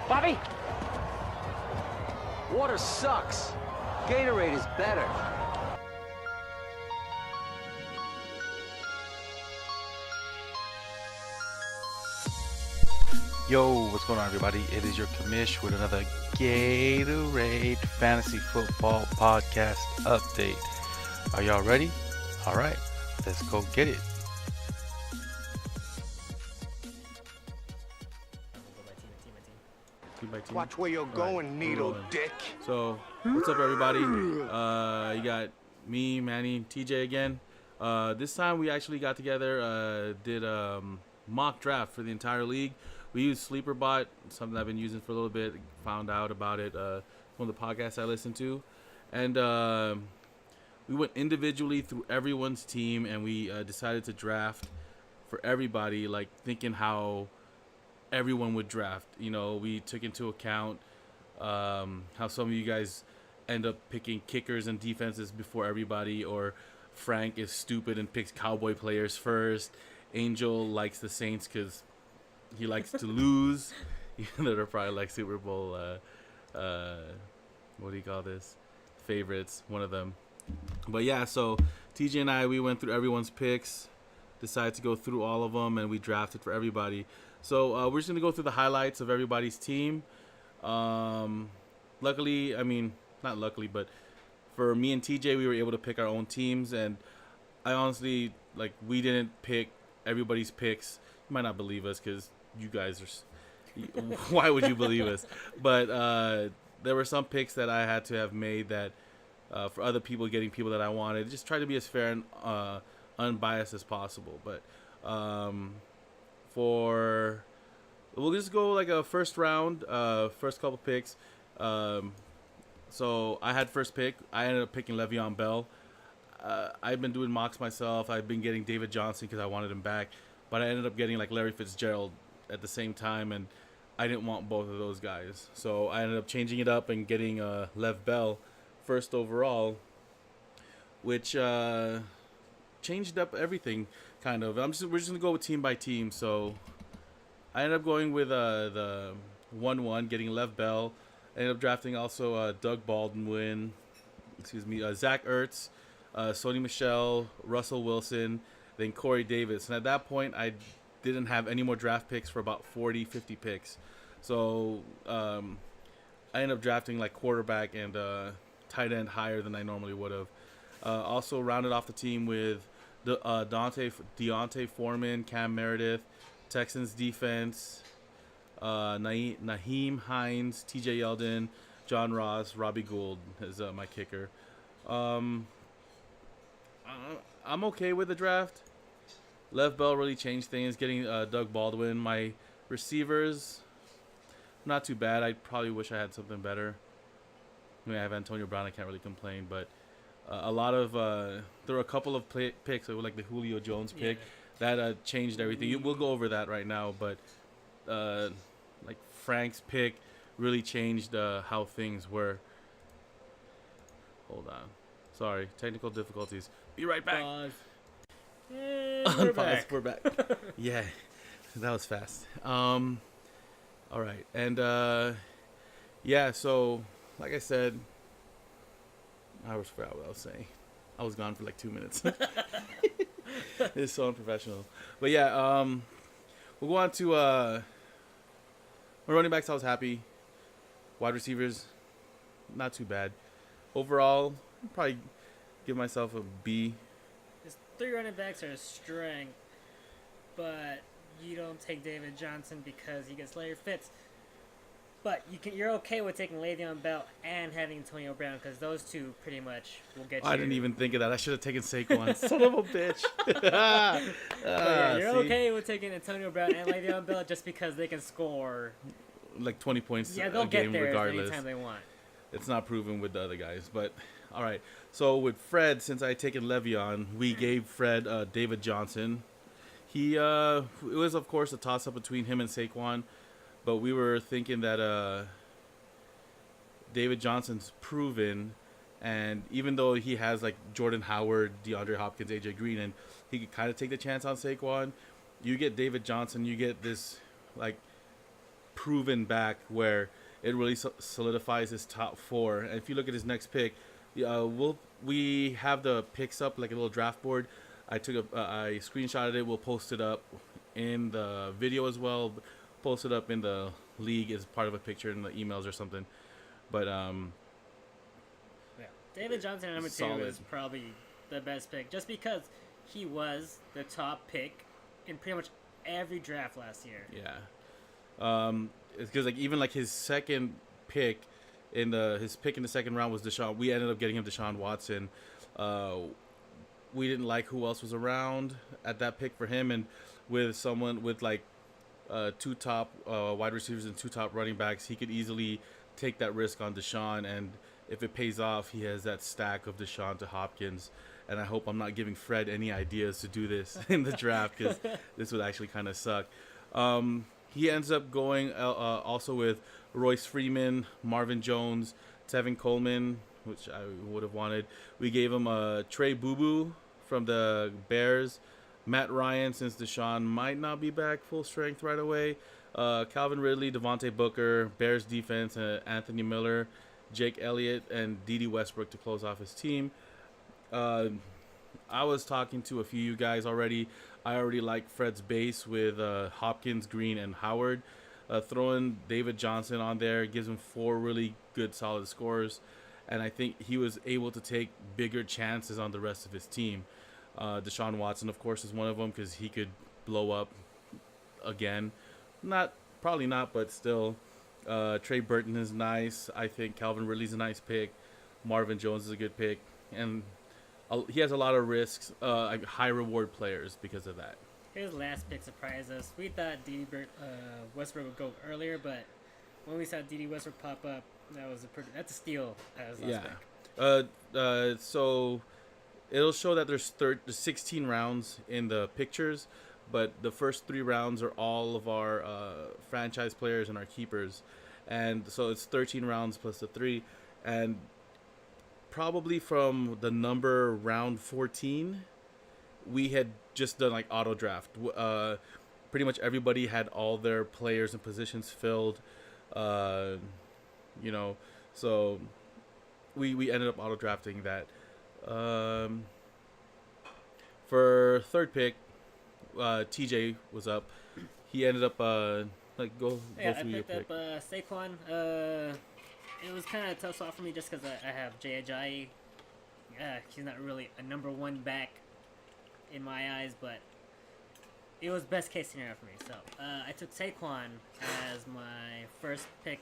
Bobby? Water sucks. Gatorade is better. Yo, what's going on, everybody? It is your commish with another Gatorade Fantasy Football Podcast update. Are y'all ready? All right, let's go get it. Team by team. Watch where you're going, needle dick. So, what's up, everybody? You got me, Manny, TJ again. This time we actually got together, did a mock draft for the entire league. We used SleeperBot, something I've been using for a little bit. Found out about it from the podcast I listened to. And we went individually through everyone's team, and we decided to draft for everybody, like thinking how everyone would draft. You know, we took into account how some of you guys end up picking kickers and defenses before everybody, or Frank is stupid and picks Cowboy players first. Angel likes the Saints because he likes to lose. Even though they're probably like Super Bowl, what do you call this? Favorites, one of them. But yeah, so TJ and I, we went through everyone's picks, decided to go through all of them, and we drafted for everybody. So we're just going to go through the highlights of everybody's team. Luckily, I mean, not luckily, but for me and TJ, we were able to pick our own teams. And I honestly, like, we didn't pick everybody's picks. You might not believe us because you guys are... Why would you believe us? But there were some picks that I had to have made that for other people, getting people that I wanted. Just try to be as fair and unbiased as possible. But we'll just go like a first round, first couple picks. So I had first pick. I ended up picking Le'Veon Bell. I've been doing mocks myself. I've been getting David Johnson because I wanted him back. But I ended up getting like Larry Fitzgerald at the same time, and I didn't want both of those guys. So I ended up changing it up and getting Lev Bell first overall, which changed up everything, kind of. We're just going to go with team by team. So I ended up going with the 1-1, getting Lev Bell. I ended up drafting also Doug Baldwin, Zach Ertz, Sony Michel, Russell Wilson, then Corey Davis. And at that point, I didn't have any more draft picks for about 40, 50 picks. So I ended up drafting like quarterback and tight end higher than I normally would have. Also rounded off the team with Deontay Foreman, Cam Meredith, Texans defense, Naheem Hines, TJ Yeldon, John Ross, Robbie Gould is my kicker. I'm okay with the draft. Lev Bell really changed things, getting Doug Baldwin. My receivers, not too bad. I probably wish I had something better. I mean, I have Antonio Brown. I can't really complain. But a lot of there were a couple of picks, like the Julio Jones pick, that changed everything. We'll go over that right now. But like Frank's pick really changed how things were. Hold on. Sorry, technical difficulties. Be right back. We're back. Yeah, that was fast. All right, and yeah. So, like I said, I forgot what I was saying. I was gone for like 2 minutes. It's so unprofessional. But yeah, we'll go on to my running backs. I was happy. Wide receivers, not too bad. Overall, I'd probably give myself a B. His 3 running backs are a strength, but you don't take David Johnson because he gets Larry Fitz. But you're okay with taking Le'Veon Bell and having Antonio Brown because those two pretty much will get you. I didn't even think of that. I should have taken Saquon. Son of a bitch. You're okay with taking Antonio Brown and Le'Veon Bell just because they can score like 20 points they'll a game get there regardless. Anytime they want. It's not proven with the other guys, but all right. So with Fred, since I had taken Le'Veon, we gave Fred David Johnson. It was of course a toss up between him and Saquon, but we were thinking that David Johnson's proven, and even though he has like Jordan Howard, DeAndre Hopkins, AJ Green, and he could kind of take the chance on Saquon, you get David Johnson, you get this like proven back where it really solidifies his top 4. And if you look at his next pick, we have the picks up like a little draft board. I screenshotted it. We'll post it up in the video as well. Post it up in the league as part of a picture in the emails or something. But Yeah. David Johnson at number 2 solid. is probably the best pick, just because he was the top pick in pretty much every draft last year. Yeah. It's because like even like his second pick his pick in the second round was Deshaun. We ended up getting him Deshaun Watson. We didn't like who else was around at that pick for him, and with someone with like 2 top wide receivers and 2 top running backs, he could easily take that risk on Deshaun, and if it pays off, he has that stack of Deshaun to Hopkins. And I hope I'm not giving Fred any ideas to do this in the draft, because this would actually kind of suck. He ends up going also with Royce Freeman, Marvin Jones, Tevin Coleman, which I would have wanted. We gave him Trey Boo from the Bears, Matt Ryan, since Deshaun might not be back full strength right away, Calvin Ridley, Devontae Booker, Bears defense, Anthony Miller, Jake Elliott, and Dede Westbrook to close off his team. I was talking to a few of you guys already. I already like Fred's base with Hopkins, Green, and Howard. Throwing David Johnson on there gives him 4 really good, solid scores. And I think he was able to take bigger chances on the rest of his team. Deshaun Watson, of course, is one of them because he could blow up again. Probably not, but still. Trey Burton is nice. I think Calvin Ridley's a nice pick. Marvin Jones is a good pick. And he has a lot of risks, high reward players because of that. His last pick surprised us. We thought Westbrook would go earlier, but when we saw Dede Westbrook pop up, that's a steal as last pick. So it'll show that there's 16 rounds in the pictures, but the first 3 rounds are all of our franchise players and our keepers, and so it's 13 rounds plus the 3, and probably from the number round 14, we had just done like auto draft. Pretty much everybody had all their players and positions filled, so we ended up auto drafting that. For third pick, TJ was up. He ended up go through your pick. I picked up Saquon. It was kind of a tough spot for me just because I have Jay Ajayi. He's not really a number 1 back in my eyes, but it was best case scenario for me. So I took Saquon as my first pick.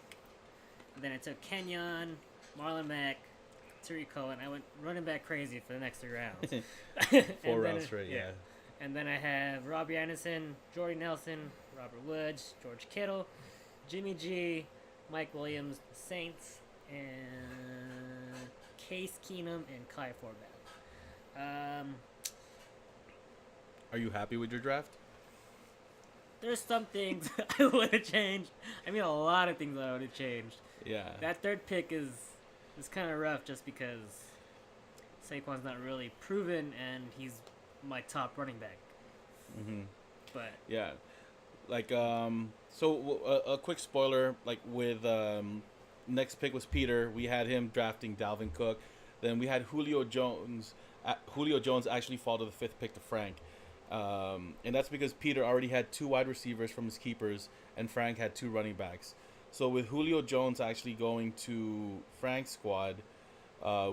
Then I took Kenyon, Marlon Mack, Tariq Cohen. I went running back crazy for the next 3 rounds. 4 rounds straight, yeah. And then I have Robbie Anderson, Jordy Nelson, Robert Woods, George Kittle, Jimmy G, Mike Williams, the Saints, and Case Keenum and Kai Forbath. Are you happy with your draft? There's some things I would have changed. I mean, a lot of things I would have changed. Yeah. That third pick is kind of rough just because Saquon's not really proven and he's my top running back. Mm-hmm. But yeah, like so a quick spoiler, like with next pick was Peter. We had him drafting Dalvin Cook. Then we had Julio Jones. Julio Jones actually fall to the 5th pick to Frank. And that's because Peter already had 2 wide receivers from his keepers, and Frank had 2 running backs. So with Julio Jones actually going to Frank's squad,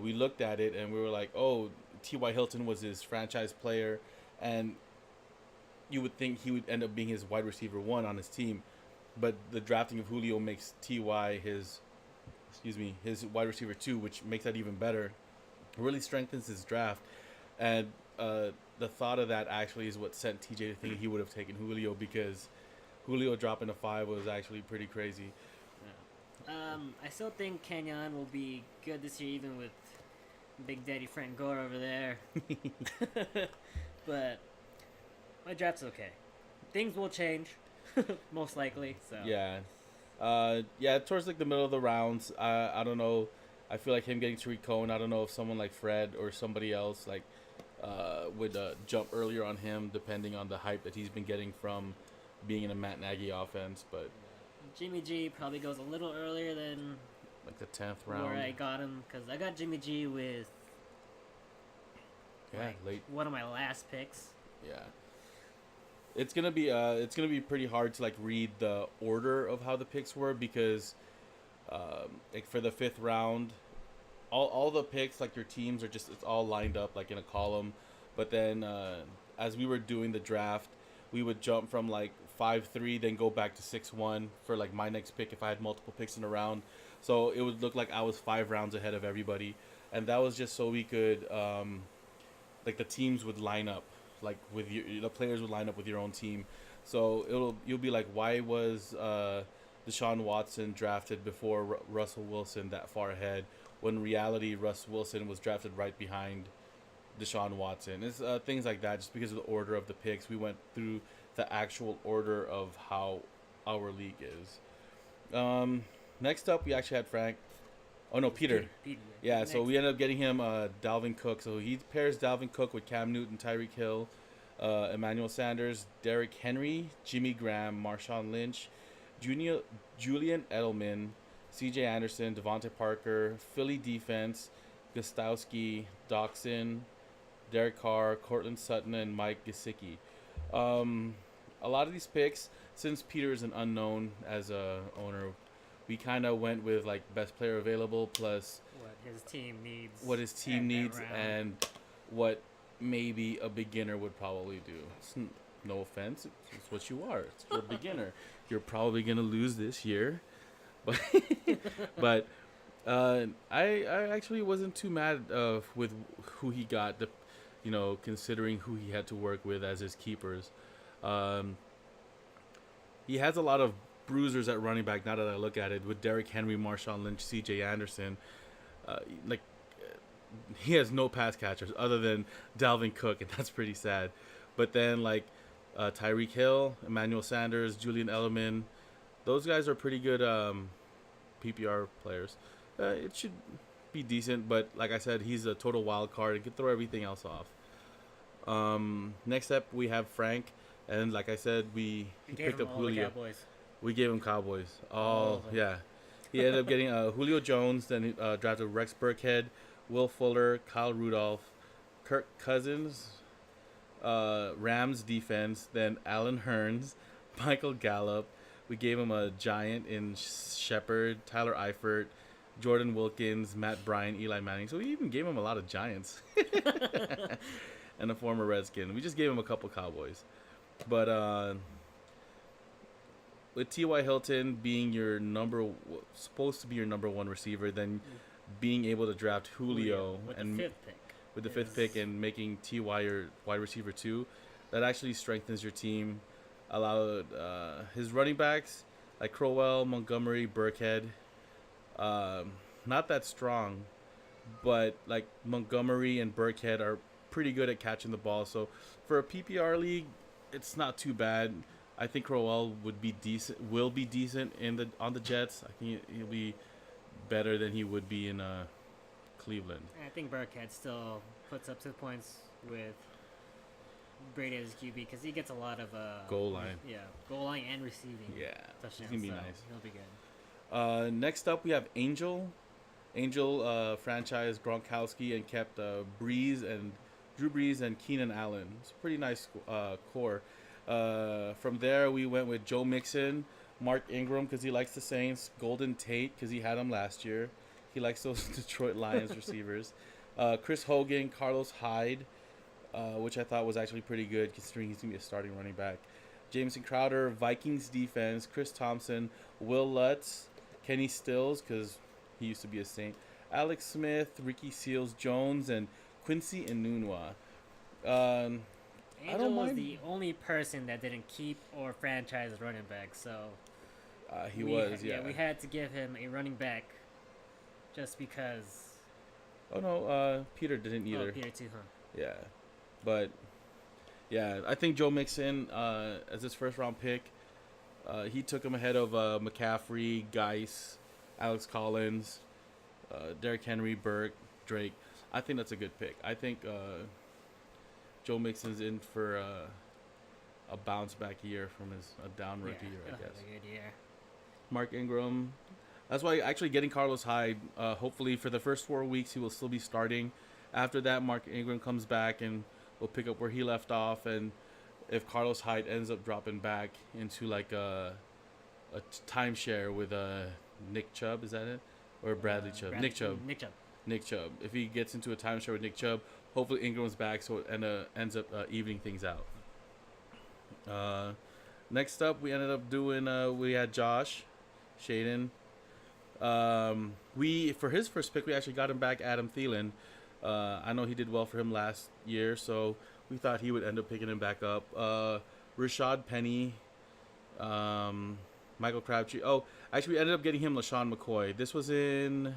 we looked at it and we were like, oh, T.Y. Hilton was his franchise player, and you would think he would end up being his wide receiver 1 on his team. But the drafting of Julio makes T.Y. his wide receiver 2, which makes that even better. It really strengthens his draft. And the thought of that actually is what sent TJ to think he would have taken Julio, because Julio dropping to 5 was actually pretty crazy. yeah. I still think Kenyon will be good this year, even with Big Daddy Frank Gore over there. But my draft's okay. Things will change, most likely. So Yeah, towards like the middle of the rounds, I don't know. I feel like him getting Tariq Cohen, I don't know if someone like Fred or somebody else like would jump earlier on him, depending on the hype that he's been getting from being in a Matt Nagy offense. But Jimmy G probably goes a little earlier than Like the 10th round. where I got him, because I got Jimmy G with late. one of my last picks. Yeah. It's gonna be pretty hard to like read the order of how the picks were because like for the 5th round, all the picks, like your teams are just, it's all lined up like in a column. But then as we were doing the draft, we would jump from like 5-3, then go back to 6-1 for like my next pick if I had multiple picks in a round. So it would look like I was 5 rounds ahead of everybody, and that was just so we could like the teams would line up, like with the players would line up with your own team. So you'll be like, why was Deshaun Watson drafted before Russell Wilson that far ahead? When in reality, Russ Wilson was drafted right behind Deshaun Watson. It's things like that. Just because of the order of the picks, we went through the actual order of how our league is. Next up, we actually had Frank. Oh no, Peter. Yeah, so we ended up getting him Dalvin Cook. So he pairs Dalvin Cook with Cam Newton, Tyreek Hill, Emmanuel Sanders, Derrick Henry, Jimmy Graham, Marshawn Lynch, Julian Edelman, C.J. Anderson, Devontae Parker, Philly defense, Gostowski, Doxson, Derek Carr, Cortland Sutton, and Mike Gesicki. A lot of these picks, since Peter is an unknown as a owner, we kind of went with like best player available plus What his team needs. And what maybe a beginner would probably do. No offense, it's what you are. You're a beginner. You're probably gonna lose this year, but I actually wasn't too mad with who he got. Considering who he had to work with as his keepers. He has a lot of bruisers at running back now that I look at it, with Derrick Henry, Marshawn Lynch, C.J. Anderson. He has no pass catchers other than Dalvin Cook, and that's pretty sad. But then Tyreek Hill, Emmanuel Sanders, Julian Edelman, those guys are pretty good PPR players. It should be decent, but like I said, he's a total wild card and can throw everything else off. Next up, we have Frank, and like I said, he picked up Julio. We gave him Cowboys. Yeah. He ended up getting Julio Jones, then he drafted Rex Burkhead, Will Fuller, Kyle Rudolph, Kirk Cousins, Rams defense, then Allen Hurns, Michael Gallup. We gave him a giant in Shepard, Tyler Eifert, Jordan Wilkins, Matt Bryan, Eli Manning. So we even gave him a lot of Giants. And a former Redskin. We just gave him a couple Cowboys. But with T.Y. Hilton being supposed to be your number 1 receiver, then being able to draft Julio with the 5th pick and making T.Y. your wide receiver 2, that actually strengthens your team. Allowed his running backs like Crowell, Montgomery, Burkhead, not that strong, but like Montgomery and Burkhead are pretty good at catching the ball. So for a PPR league, it's not too bad. I think Crowell will be decent on the Jets. I think he'll be better than he would be in Cleveland. I think Burkhead still puts up 2 points with Brady as QB because he gets a lot of goal line. Yeah, goal line and receiving. Yeah, touchdowns. He's gonna be nice. He'll be good. Next up, we have Angel franchise Gronkowski and kept Drew Brees and Keenan Allen. It's a pretty nice core. From there, we went with Joe Mixon, Mark Ingram because he likes the Saints, Golden Tate because he had them last year. He likes those Detroit Lions receivers. Chris Hogan, Carlos Hyde, which I thought was actually pretty good considering he's going to be a starting running back. Jameson Crowder, Vikings defense, Chris Thompson, Will Lutz, Kenny Stills because he used to be a Saint, Alex Smith, Ricky Seals-Jones, and Quincy Enunwa. Angel was the only person that didn't keep or franchise running back, so we had to give him a running back just because. Oh no, Peter didn't either. Oh, Peter too, huh? Yeah, but yeah, I think Joe Mixon as his first round pick, he took him ahead of McCaffrey, Geis, Alex Collins, Derrick Henry, Burke, Drake. I think that's a good pick. I think Joe Mixon's in for a bounce back year from a down rookie year, I guess. A good year. Mark Ingram. That's why actually getting Carlos Hyde, hopefully for the first 4 weeks, he will still be starting. After that, Mark Ingram comes back and will pick up where he left off. And if Carlos Hyde ends up dropping back into like a timeshare with Nick Chubb, is that it? Or Bradley Chubb? Nick Chubb. Nick Chubb. If he gets into a timeshare with Nick Chubb, hopefully Ingram's back, so it ends up evening things out. Next up, we ended up doing, we had Josh Shaden. For his first pick, we actually got him back Adam Thielen. I know he did well for him last year, so we thought he would end up picking him back up. Rashad Penny, Michael Crabtree. Oh, actually, we ended up getting him LaShawn McCoy. This was in,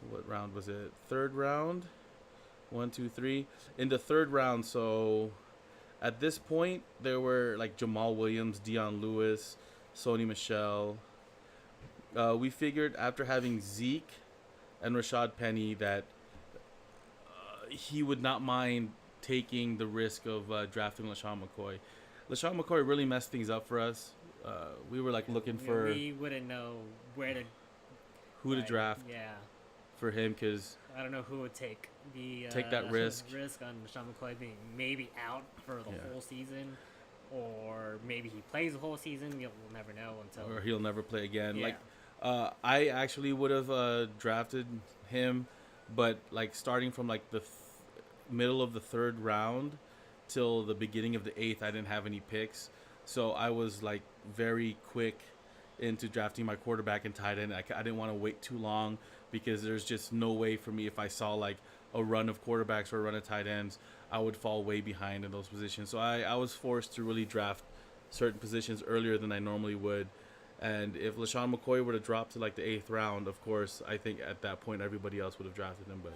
what round was it? Third round? 1, 2, 3. In the third round, so at this point, there were like Jamal Williams, Deion Lewis, Sony Michel. We figured after having Zeke and Rashad Penny that he would not mind taking the risk of drafting LaShawn McCoy. LaShawn McCoy really messed things up for us. We were like looking for We wouldn't know who to draft for him because I don't know who would take that risk on LaShawn McCoy being maybe out for the whole season, or maybe he plays the whole season. We'll never know until, or he'll never play again. Yeah. Like, I actually would have drafted him, but like starting from like the middle of the third round till the beginning of the 8th, I didn't have any picks, so I was like very quick into drafting my quarterback and tight end. I didn't want to wait too long because there's just no way for me if I saw like a run of quarterbacks or a run of tight ends, I would fall way behind in those positions. So I was forced to really draft certain positions earlier than I normally would. And if LaShawn McCoy were to drop to like the 8th round, of course, I think at that point everybody else would have drafted him. But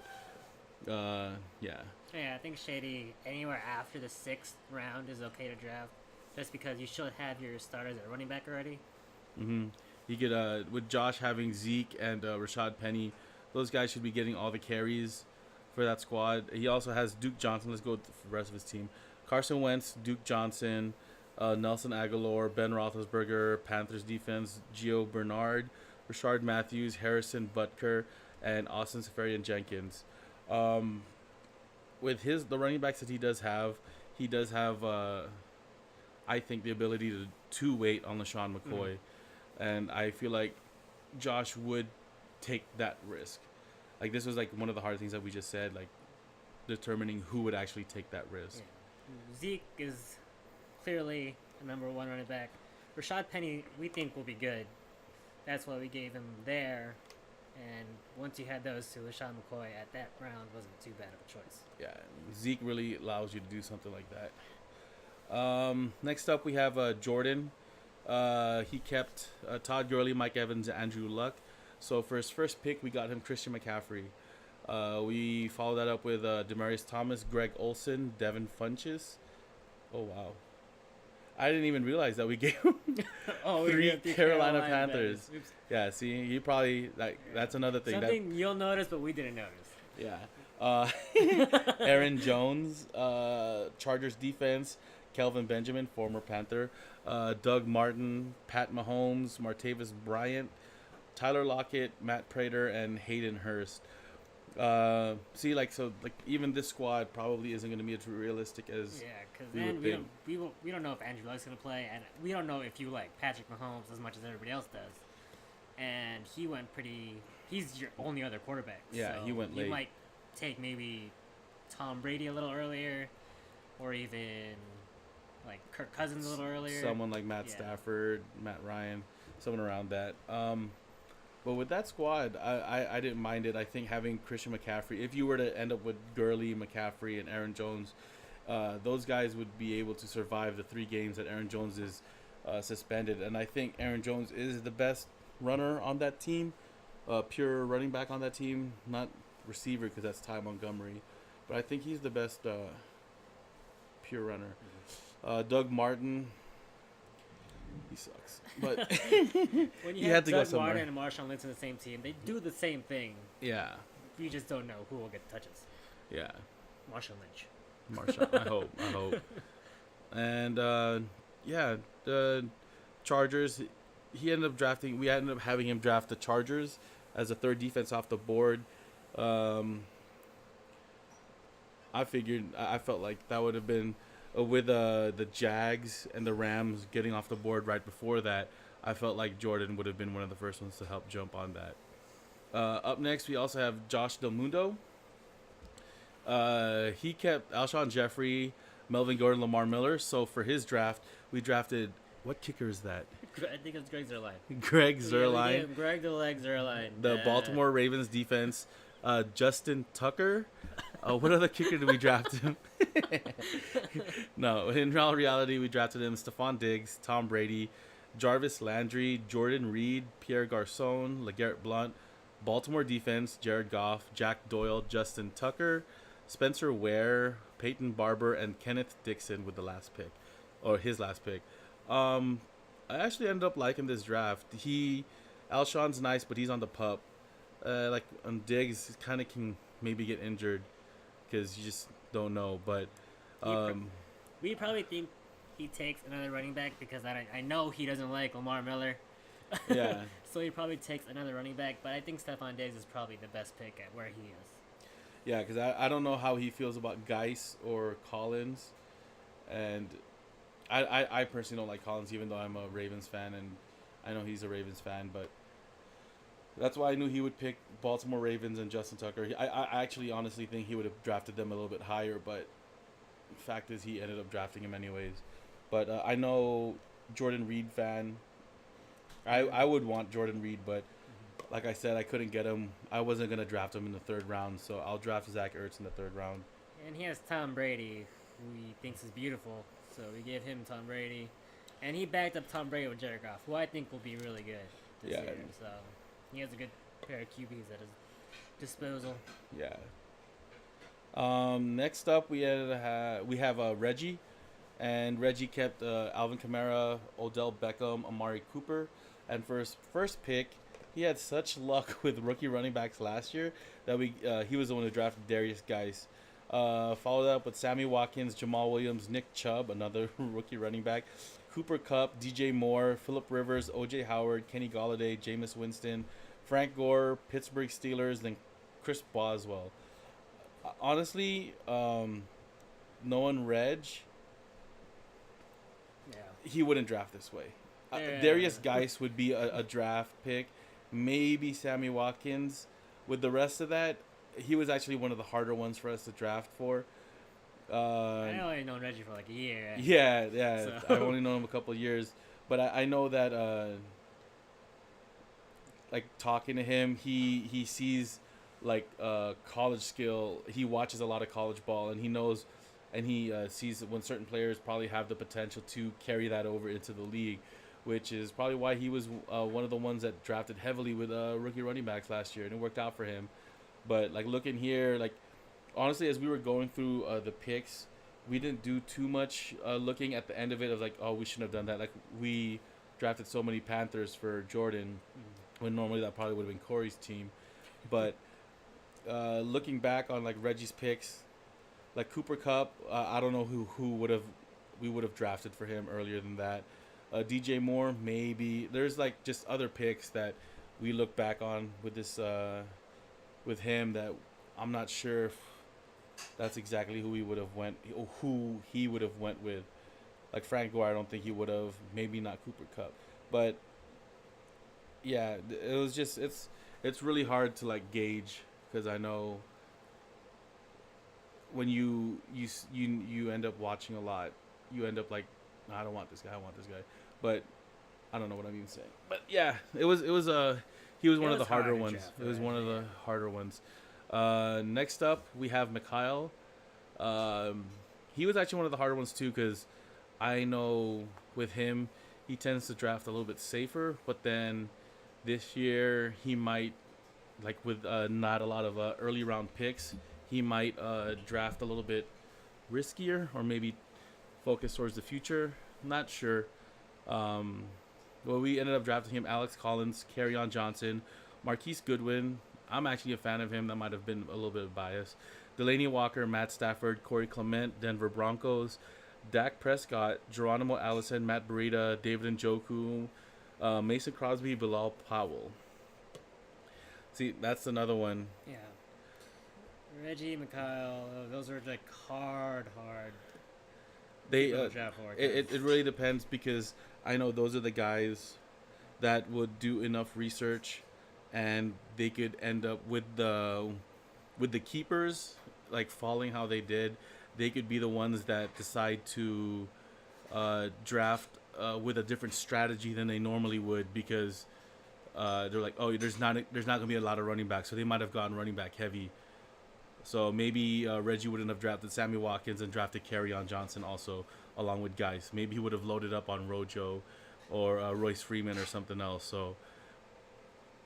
yeah. Yeah, I think Shady anywhere after the 6th round is okay to draft, just because you should have your starters at running back already. Mm-hmm. He could with Josh having Zeke and Rashad Penny, those guys should be getting all the carries for that squad. He also has Duke Johnson. Let's go with the rest of his team. Carson Wentz, Duke Johnson, Nelson Aguilar, Ben Roethlisberger, Panthers defense, Gio Bernard, Rashard Matthews, Harrison Butker, and Austin Seferian-Jenkins. With the running backs that he does have, I think, the ability to wait on LaShawn McCoy. Mm-hmm. And I feel like Josh would take that risk. Like, this was like one of the hard things that we just said, like determining who would actually take that risk. Yeah. Zeke is clearly a number 1 running back. Rashad Penny, we think, will be good. That's why we gave him there. And once you had those two, LaShawn McCoy at that round wasn't too bad of a choice. Yeah, Zeke really allows you to do something like that. Next up, we have Jordan. He kept Todd Gurley, Mike Evans, and Andrew Luck. So for his first pick, we got him Christian McCaffrey. We followed that up with Demaryius Thomas, Greg Olsen, Devin Funchess. Oh, wow. I didn't even realize that we gave him three Carolina Panthers. Yeah, see, you probably, that's another thing. Something you'll notice, but we didn't notice. Yeah. Aaron Jones, Chargers defense, Kelvin Benjamin, former Panther, Doug Martin, Pat Mahomes, Martavis Bryant, Tyler Lockett, Matt Prater, and Hayden Hurst. Even this squad probably isn't going to be as realistic as because then we don't know if Andrew Luck's going to play, and we don't know if you like Patrick Mahomes as much as everybody else does. And he went he's your only other quarterback. Yeah, so he went late. You might take maybe Tom Brady a little earlier, or even like Kirk Cousins a little earlier. Someone like Matt Stafford, Matt Ryan, someone around that. But with that squad, I didn't mind it. I think having Christian McCaffrey, if you were to end up with Gurley, McCaffrey, and Aaron Jones, those guys would be able to survive the 3 games that Aaron Jones is suspended. And I think Aaron Jones is the best runner on that team, pure running back on that team, not receiver because that's Ty Montgomery. But I think he's the best pure runner. Mm-hmm. Doug Martin, he sucks. But when you have Doug Martin and Marshawn Lynch on the same team, they do the same thing. Yeah. You just don't know who will get touches. Yeah. Marshawn Lynch. I hope. And, the Chargers, he ended up drafting. We ended up having him draft the Chargers as a third defense off the board. I felt like that would have been with the Jags and the Rams getting off the board right before that. I felt like Jordan would have been one of the first ones to help jump on that. Up next, we also have Josh Del Mundo. He kept Alshon Jeffrey, Melvin Gordon, Lamar Miller. So for his draft, we drafted, what kicker is that? I think it's Greg Zuerlein. Greg Zuerlein. Yeah, Greg the Leg Zuerlein. The Baltimore Ravens defense. Justin Tucker. What other kicker did we draft him? No, in all reality, we drafted him Stephon Diggs, Tom Brady, Jarvis Landry, Jordan Reed, Pierre Garcon, LeGarrette Blount, Baltimore defense, Jared Goff, Jack Doyle, Justin Tucker, Spencer Ware, Peyton Barber, and Kenneth Dixon with the last pick, or his last pick. I actually ended up liking this draft. Alshon's nice, but he's on the pup. Like on Diggs, kind of can maybe get injured because you just don't know. But we probably think he takes another running back because I know he doesn't like Lamar Miller. Yeah. So he probably takes another running back, but I think Stephon Diggs is probably the best pick at where he is. Yeah, because I don't know how he feels about Geis or Collins, and I personally don't like Collins, even though I'm a Ravens fan, and I know he's a Ravens fan, but that's why I knew he would pick Baltimore Ravens and Justin Tucker. I actually honestly think he would have drafted them a little bit higher, but the fact is he ended up drafting him anyways. But I know Jordan Reed fan. I would want Jordan Reed, but like I said, I couldn't get him. I wasn't going to draft him in the third round, so I'll draft Zach Ertz in the third round. And he has Tom Brady, who he thinks is beautiful, so we gave him Tom Brady. And he backed up Tom Brady with Jared Goff, who I think will be really good this year. So he has a good pair of QBs at his disposal. Yeah. Next up, we have Reggie, and Reggie kept Alvin Kamara, Odell Beckham, Amari Cooper, and for his first pick, he had such luck with rookie running backs last year that he was the one who drafted Darius Geis. Followed up with Sammy Watkins, Jamal Williams, Nick Chubb, another rookie running back, Cooper Kupp, DJ Moore, Phillip Rivers, OJ Howard, Kenny Golladay, Jameis Winston, Frank Gore, Pittsburgh Steelers, then Chris Boswell. Honestly, knowing Reg, he wouldn't draft this way. Darius Geis would be a draft pick. Maybe Sammy Watkins. With the rest of that, he was actually one of the harder ones for us to draft for. I only known Reggie for like a year. Yeah. So. I've only known him a couple of years. But I know that, like, talking to him, he sees, like, college skill. He watches a lot of college ball, and he knows, and he sees when certain players probably have the potential to carry that over into the league, which is probably why he was one of the ones that drafted heavily with rookie running backs last year, and it worked out for him. But, like, looking here, like, honestly, as we were going through the picks, we didn't do too much looking at the end of it of, like, oh, we shouldn't have done that. Like, we drafted so many Panthers for Jordan, when normally that probably would have been Corey's team. But looking back on, like, Reggie's picks, like Cooper Kupp, I don't know who we would have drafted for him earlier than that. DJ Moore, maybe. There's, like, just other picks that we look back on with this with him that I'm not sure if that's exactly who he would have went with. Like Frank Gore, I don't think he would have. Maybe not Cooper Kupp, but yeah, it was just it's really hard to, like, gauge, because I know when you end up watching a lot, you end up like, no, I don't want this guy, I want this guy, but I don't know what I'm even saying. But yeah, he was one of the harder ones. It was one of the harder ones. Next up, we have Mikhail. He was actually one of the harder ones too, because I know with him, he tends to draft a little bit safer. But then this year, he might, like with not a lot of early round picks, he might draft a little bit riskier, or maybe focus towards the future. Not sure. Well, we ended up drafting him Alex Collins, Kerryon Johnson, Marquise Goodwin. I'm actually a fan of him. That might have been a little bit of bias. Delaney Walker, Matt Stafford, Corey Clement, Denver Broncos, Dak Prescott, Geronimo Allison, Matt Breida, David Njoku, Mason Crosby, Bilal Powell. See, that's another one. Yeah. Reggie, Mikhail, those are like hard. They people to draft for, it really depends because I know those are the guys that would do enough research, and they could end up with the keepers like falling how they did. They could be the ones that decide to draft with a different strategy than they normally would because they're like, oh, there's not gonna be a lot of running backs, so they might have gone running back heavy. So maybe Reggie wouldn't have drafted Sammy Watkins and drafted Kerryon Johnson also along with guys. Maybe he would have loaded up on Rojo or Royce Freeman or something else. So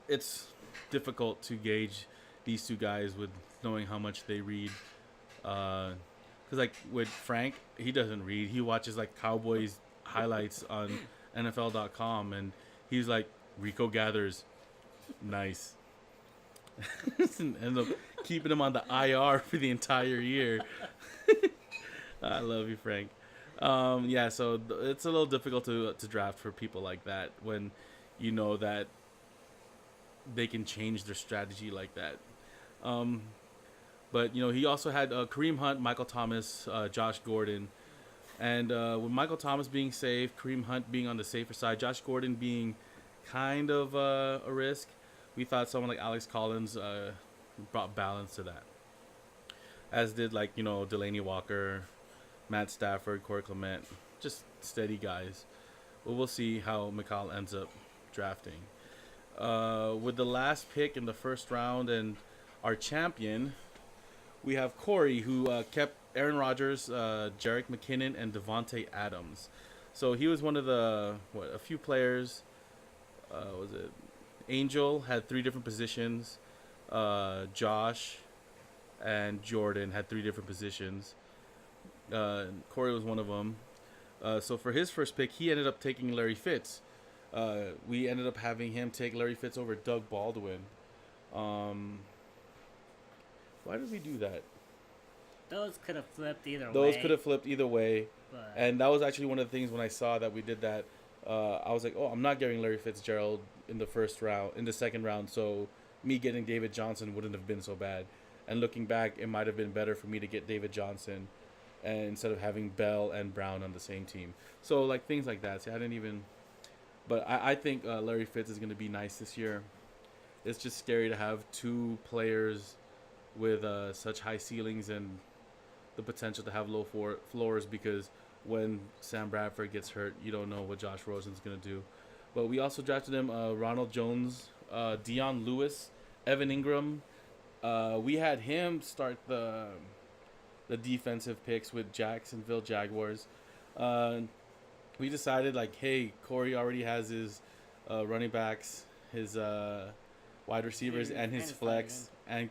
it's difficult to gauge these two guys with knowing how much they read. Because like with Frank, he doesn't read. He watches like Cowboys highlights on NFL.com, and he's like, Rico gathers, nice. And ends up keeping him on the IR for the entire year. I love you, Frank. Yeah, so it's a little difficult to draft for people like that when you know that they can change their strategy like that. But, you know, he also had Kareem Hunt, Michael Thomas, Josh Gordon. And with Michael Thomas being safe, Kareem Hunt being on the safer side, Josh Gordon being kind of a risk, we thought someone like Alex Collins brought balance to that. As did, like, you know, Delaney Walker, Matt Stafford, Corey Clement. Just steady guys. But we'll see how McCall ends up drafting. With the last pick in the first round and our champion, we have Corey, who kept Aaron Rodgers, Jerick McKinnon, and Devontae Adams. So he was one of the, a few players. Was it Angel had 3 different positions. Josh and Jordan had 3 different positions. Corey was one of them. So for his first pick, he ended up taking Larry Fitz. We ended up having him take Larry Fitz over Doug Baldwin. Why did we do that? Those could have flipped either way. Those could have flipped either way. But And that was actually one of the things when I saw that we did that. I was like, oh, I'm not getting Larry Fitzgerald in the first round, in the second round. So me getting David Johnson wouldn't have been so bad. And looking back, it might have been better for me to get David Johnson and instead of having Bell and Brown on the same team. So like things like that. See, I didn't even. But I think Larry Fitz is going to be nice this year. It's just scary to have 2 players with such high ceilings and the potential to have low floors because when Sam Bradford gets hurt, you don't know what Josh Rosen's going to do. But we also drafted him Ronald Jones, Dion Lewis, Evan Ingram. We had him start the defensive picks with Jacksonville Jaguars. We decided, like, hey, Corey already has his running backs, his wide receivers, and his flex and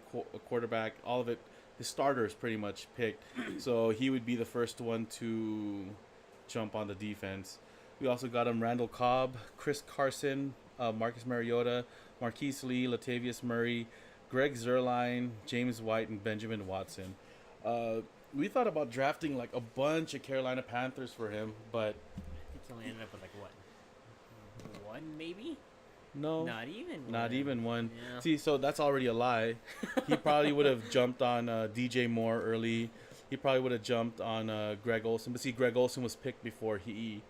quarterback, all of it. His starters pretty much picked. So he would be the first one to jump on the defense. We also got him Randall Cobb, Chris Carson, Marcus Mariota, Marquise Lee, Latavius Murray, Greg Zuerlein, James White, and Benjamin Watson. We thought about drafting like a bunch of Carolina Panthers for him, but it's only ended up with like what? 1 maybe? no. Not even one. Not even one. Yeah. See, so that's already a lie. He probably would have jumped on DJ Moore early. He probably would have jumped on Greg Olsen. But see, Greg Olsen was picked before he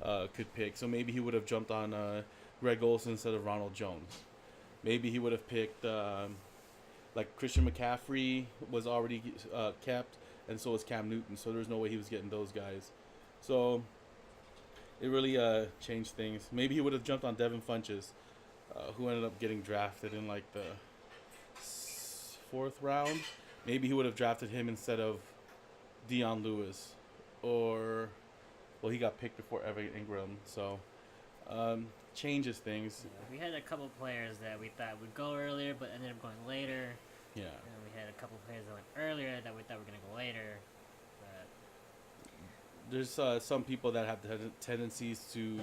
could pick. So maybe he would have jumped on Greg Olsen instead of Ronald Jones. Maybe he would have picked, like Christian McCaffrey was already kept, and so was Cam Newton. So there's no way he was getting those guys. So it really changed things. Maybe he would have jumped on Devin Funchess, who ended up getting drafted in like the 4th round. Maybe he would have drafted him instead of Dion Lewis, or well, he got picked before Evan Ingram. So changes things. Yeah, we had a couple players that we thought would go earlier, but ended up going later. Yeah. And we had a couple players that went earlier that we thought were going to go later. But There's some people that have tendencies to,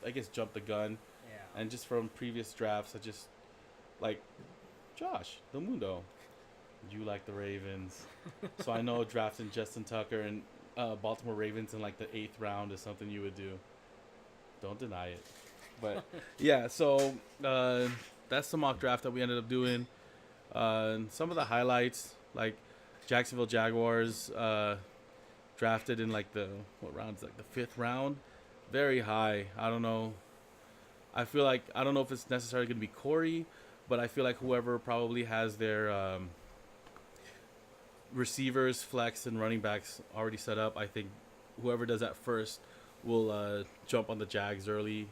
I guess, jump the gun. yeah. And just from previous drafts, I just, like, Josh, the Mundo, you like the Ravens. So I know drafting Justin Tucker and Baltimore Ravens in, like, the 8th round is something you would do. Don't deny it. But yeah, so that's the mock draft that we ended up doing. Some of the highlights, like Jacksonville Jaguars drafted in like the what round? It's like the 5th round, very high. I don't know. I feel like I don't know if it's necessarily going to be Corey, but I feel like whoever probably has their receivers, flex, and running backs already set up. I think whoever does that first will jump on the Jags early.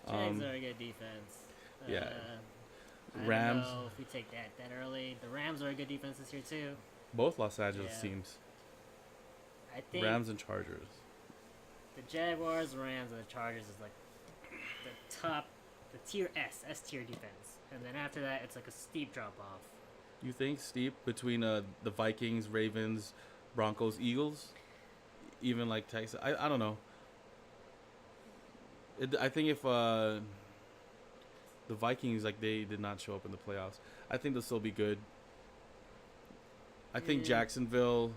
Jags are a good defense. Yeah. I Rams. don't know if we take that early. The Rams are a good defense this year too. Both Los Angeles Yeah. teams. I think Rams and Chargers. the Jaguars, Rams, and the Chargers is like the top, the tier S tier defense, and then after that it's like a steep drop off. You think steep between the Vikings, Ravens, Broncos, Eagles, even like Texas? I don't know. I think if the Vikings, like, they did not show up in the playoffs, I think they'll still be good. I think Jacksonville,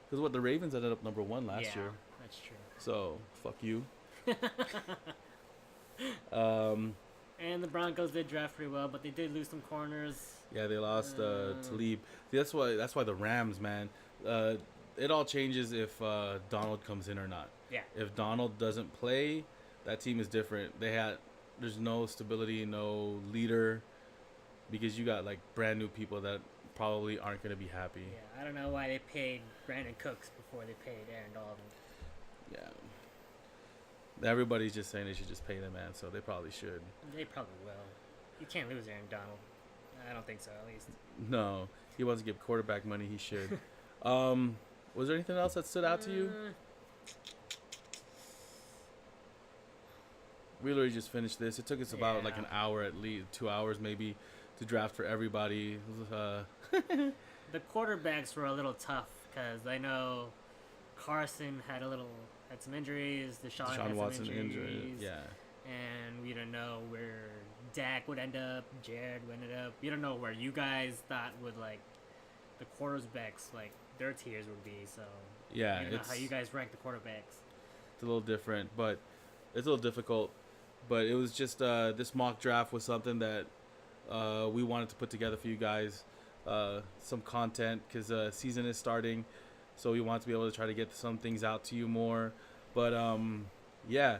because what, the Ravens ended up number 1 last year. That's true. So fuck you. And the Broncos did draft pretty well, but they did lose some corners. Yeah, they lost Talib. See, that's why the Rams, man. It all changes if Donald comes in or not. Yeah. If Donald doesn't play, that team is different. There's no stability, no leader, because you got like brand new people that probably aren't going to be happy. Yeah, I don't know why they paid Brandon Cooks before they paid Aaron Dalton. Yeah. Everybody's just saying they should just pay the man, so they probably should. They probably will. You can't lose Aaron Donald. I don't think so, at least. No, he wants to give quarterback money. He should. Was there anything else that stood out to you? We literally just finished this. It took us about like an hour, at least 2 hours maybe, to draft for everybody. The quarterbacks were a little tough because I know Carson had some injuries. Deshaun had some Watson injuries. injury. Yeah. And we don't know where Dak would end up, Jared would end up. We don't know where you guys thought would, like, the quarterbacks, like, their tiers would be. So Yeah, I don't know it's how you guys rank the quarterbacks. a little different, but it's a little difficult. But it was just this mock draft was something that we wanted to put together for you guys, some content, because season is starting, so we want to be able to try to get some things out to you more. But yeah.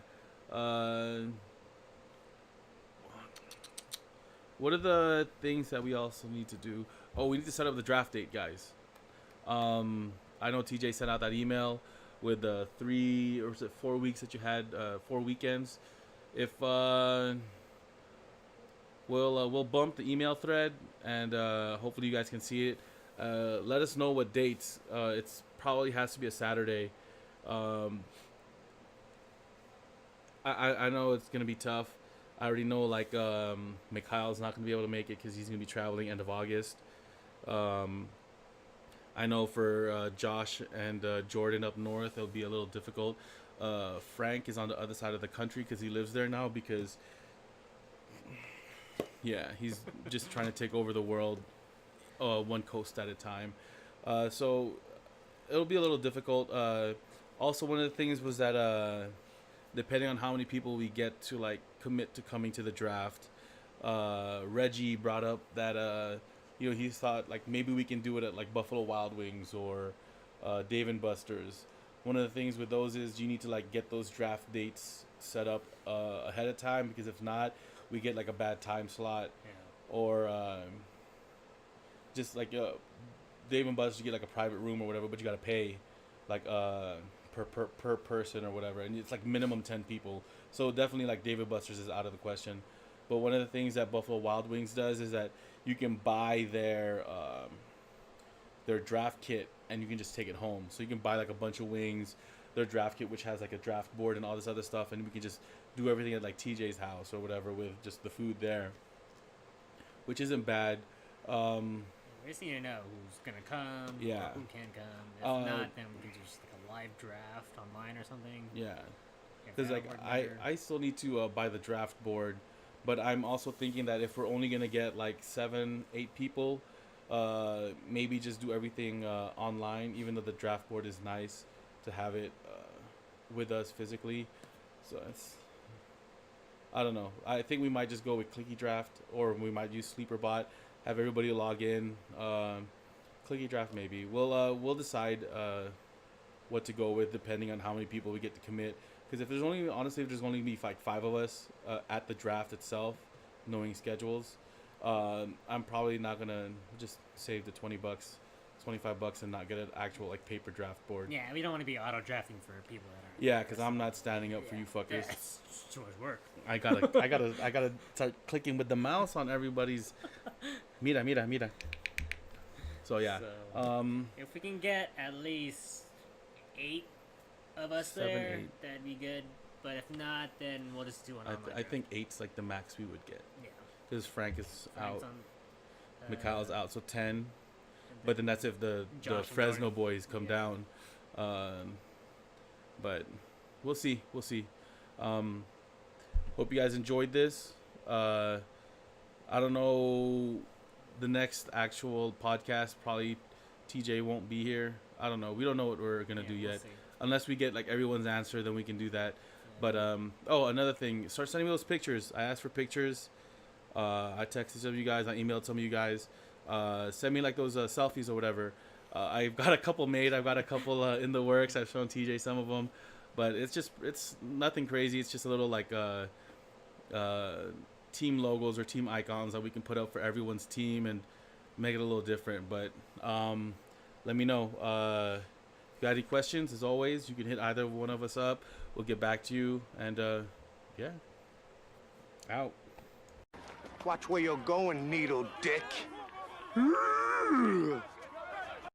What are the things that we also need to do? Oh, we need to set up the draft date, guys. I know TJ sent out that email with the 3 or was it 4 weeks that you had, 4 weekends. If we'll bump the email thread, and hopefully you guys can see it. Let us know what dates. It's probably has to be a Saturday. I know it's gonna be tough. I already know, like, Mikhail's not gonna be able to make it because he's gonna be traveling end of August. I know for Josh and Jordan up north, it'll be a little difficult. Frank is on the other side of the country because he lives there now, because he's just trying to take over the world, one coast at a time. So it'll be a little difficult. Also, one of the things was that depending on how many people we get to, like, commit to coming to the draft, Reggie brought up that he thought, like, maybe we can do it at, like, Buffalo Wild Wings or Dave & Buster's. One of the things with those is you need to, like, get those draft dates set up ahead of time, because if not, we get, like, a bad time slot. Or just like Dave & Buster's, you get, like, a private room or whatever, but you got to pay, like, per person or whatever, and it's like minimum 10 people. So definitely, like, Dave & Buster's is out of the question. But one of the things that Buffalo Wild Wings does is that you can buy their draft kit and you can just take it home. So you can buy, like, a bunch of wings, their draft kit, which has, like, a draft board and all this other stuff, and we can just do everything at, like, TJ's house or whatever with just the food there, which isn't bad. We just need to know who's gonna come, Yeah. or who can come. If not, then we can do just like a live draft online or something. Yeah. If Because, that like, worked better. I still need to buy the draft board, but I'm also thinking that if we're only going to get, like, 7-8 people, maybe just do everything online, even though the draft board is nice to have it with us physically. So I don't know. I think we might just go with Clicky Draft, or we might use SleeperBot. Have everybody log in. Clicky Draft maybe. We'll decide what to go with depending on how many people we get to commit. Because if there's only be like 5 of us at the draft itself, knowing schedules, I'm probably not gonna just save the $20, $25, and not get an actual like paper draft board. Yeah, we don't want to be auto drafting for people that are. Yeah, because I'm not standing up for you fuckers. Yeah, it's too much work. I gotta start clicking with the mouse on everybody's. Mira. So yeah, If we can get at least 8 of us 7, there, 8. that'd be good. But if not, then we'll just do an online. I think 8's like the max we would get. Yeah. Because Frank is Frank's out, on, Mikhail's out, so 10. But then that's if the Fresno boys come down. But we'll see. Hope you guys enjoyed this. I don't know the next actual podcast. Probably TJ won't be here. I don't know. We don't know what we're gonna do yet. See. Unless we get like everyone's answer, then we can do that. But another thing, start sending me those pictures. I asked for pictures. I texted some of you guys. I emailed some of you guys. Send me like those selfies or whatever. I've got a couple made. I've got a couple in the works. I've shown TJ some of them, but it's nothing crazy. It's just a little like team logos or team icons that we can put up for everyone's team and make it a little different. But let me know. If you got any questions, as always, you can hit either one of us up. We'll get back to you. And yeah, out. Watch where you're going, needle dick.